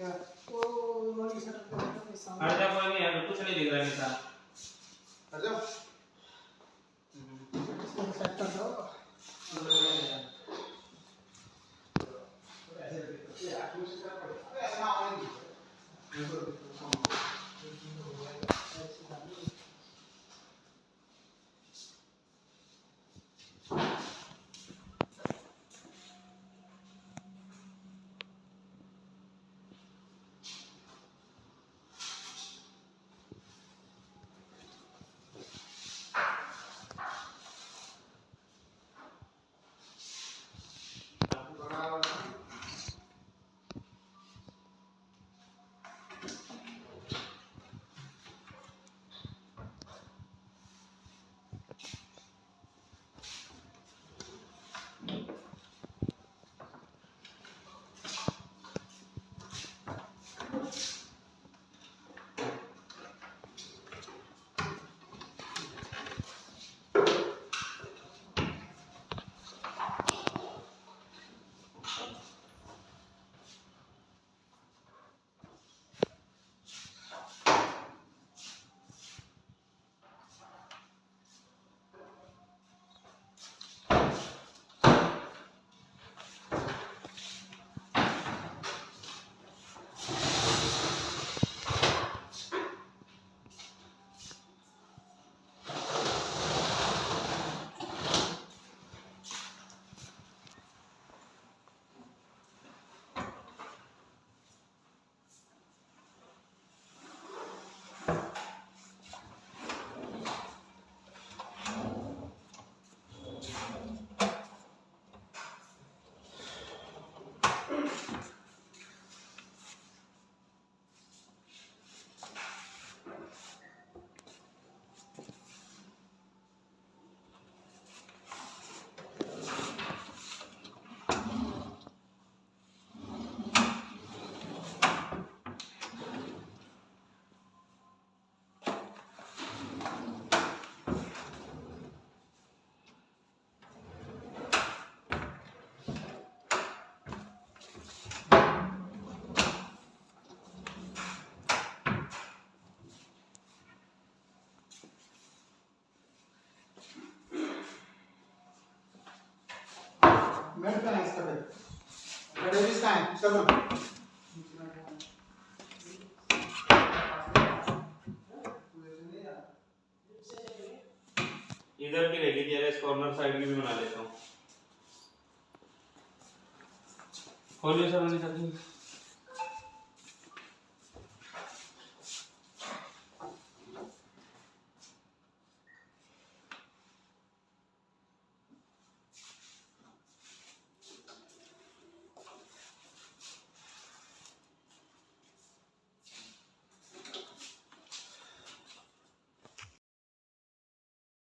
हट जा, कोई नहीं है, कुछ नहीं दिख रहा निशान। हट जाओ। सेट कर दो। मेड का है इसका पे बड़े भी है चलो इधर की रहेगी तेरे इस कॉर्नर साइड की भी बना लेता हूँ। खोलिए सर,